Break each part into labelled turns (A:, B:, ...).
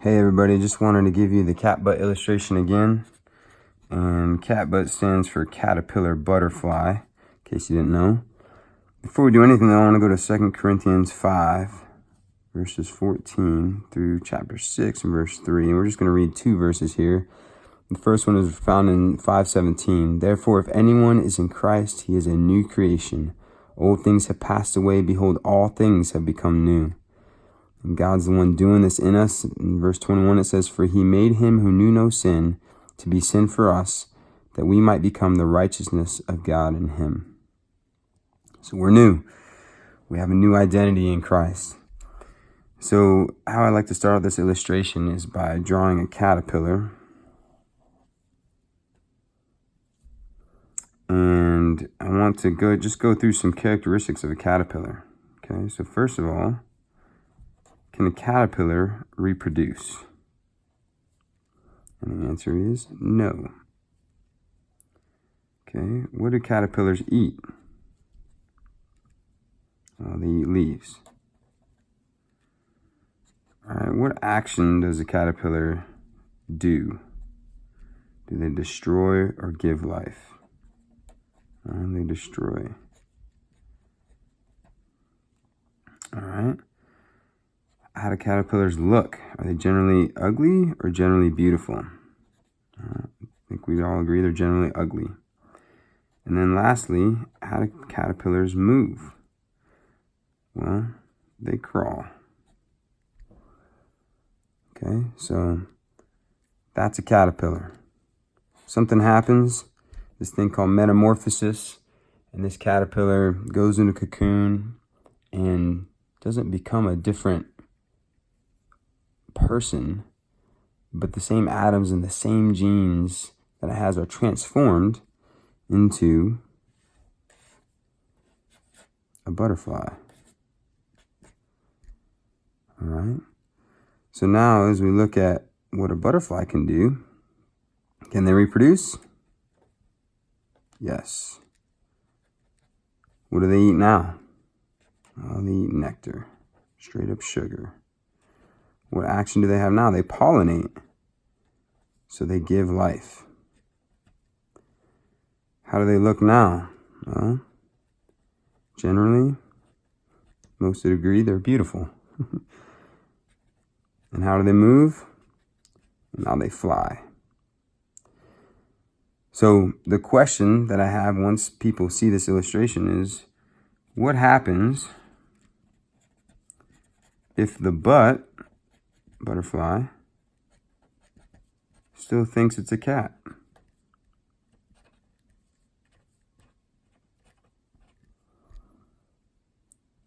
A: Hey everybody, just wanted to give you the catbutt illustration again. And catbutt stands for caterpillar butterfly, in case you didn't know. Before we do anything though, I want to go to 2 Corinthians 5, verses 14 through chapter 6 and verse 3. And we're just going to read two verses here. The first one is found in 5:17. Therefore, if anyone is in Christ, he is a new creation. Old things have passed away. Behold, all things have become new. And God's the one doing this in us. In verse 21, it says, for he made him who knew no sin to be sin for us, that we might become the righteousness of God in him. So we're new. We have a new identity in Christ. So how I like to start this illustration is by drawing a caterpillar. And I want to go through some characteristics of a caterpillar. Okay, so first of all, can a caterpillar reproduce? And the answer is no. Okay, what do caterpillars eat? Well, they eat leaves. All right, what action does a caterpillar do? Do they destroy or give life? They destroy. All right. How do caterpillars look? Are they generally ugly or generally beautiful? I think we all agree they're generally ugly. And then lastly, how do caterpillars move? Well, they crawl. Okay, so that's a caterpillar. Something happens, this thing called metamorphosis, and this caterpillar goes into a cocoon and doesn't become a different person, but the same atoms and the same genes that it has are transformed into a butterfly. All right. So now as we look at what a butterfly can do, can they reproduce? Yes. What do they eat now? Well, they eat nectar, straight up sugar. What action do they have now? They pollinate. So they give life. How do they look now? Well, generally, most would agree they're beautiful. And how do they move? Now they fly. So the question that I have once people see this illustration is, what happens if the butterfly still thinks it's a cat?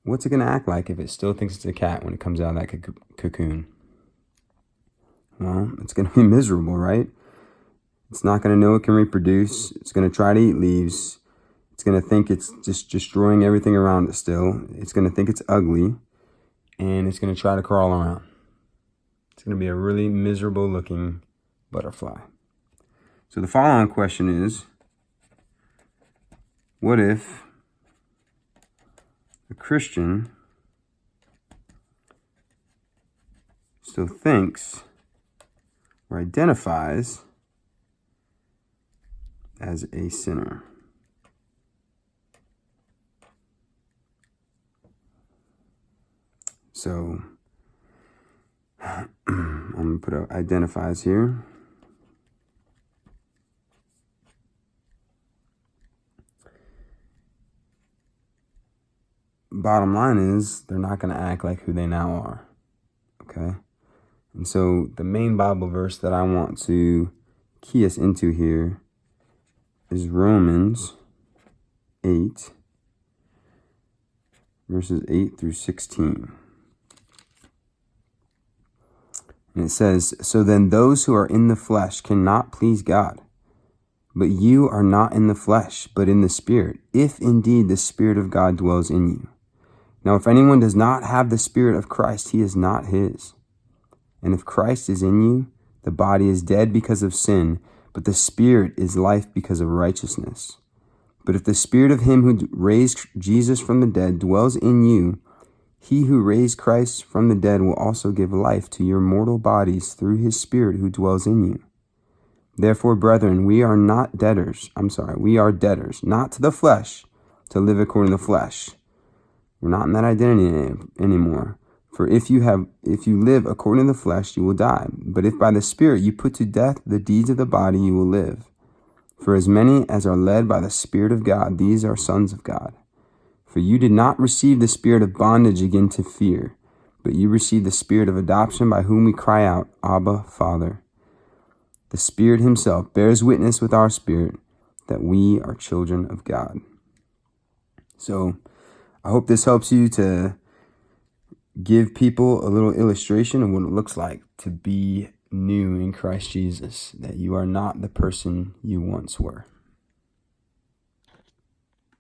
A: What's it going to act like if it still thinks it's a cat when it comes out of that cocoon? Well, it's going to be miserable, right? It's not going to know it can reproduce. It's going to try to eat leaves. It's going to think it's just destroying everything around it still. It's going to think it's ugly. And it's going to try to crawl around. It's going to be a really miserable looking butterfly. So the follow-on question is, what if a Christian still thinks or identifies as a sinner? So I'm going to put identifies here. Bottom line is they're not going to act like who they now are. Okay? And so the main Bible verse that I want to key us into here is Romans 8, verses 8 through 16. And it says, so then those who are in the flesh cannot please God. But you are not in the flesh, but in the Spirit, if indeed the Spirit of God dwells in you. Now, if anyone does not have the Spirit of Christ, he is not his. And if Christ is in you, the body is dead because of sin, but the Spirit is life because of righteousness. But if the Spirit of him who raised Jesus from the dead dwells in you, He who raised Christ from the dead will also give life to your mortal bodies through his Spirit who dwells in you. Therefore, brethren, we are debtors, not to the flesh, to live according to the flesh. We're not in that identity anymore. For if you live according to the flesh, you will die. But if by the Spirit you put to death the deeds of the body, you will live. For as many as are led by the Spirit of God, these are sons of God. For you did not receive the spirit of bondage again to fear, but you received the Spirit of adoption, by whom we cry out, Abba, Father. The Spirit himself bears witness with our spirit that we are children of God. So I hope this helps you to give people a little illustration of what it looks like to be new in Christ Jesus, that you are not the person you once were.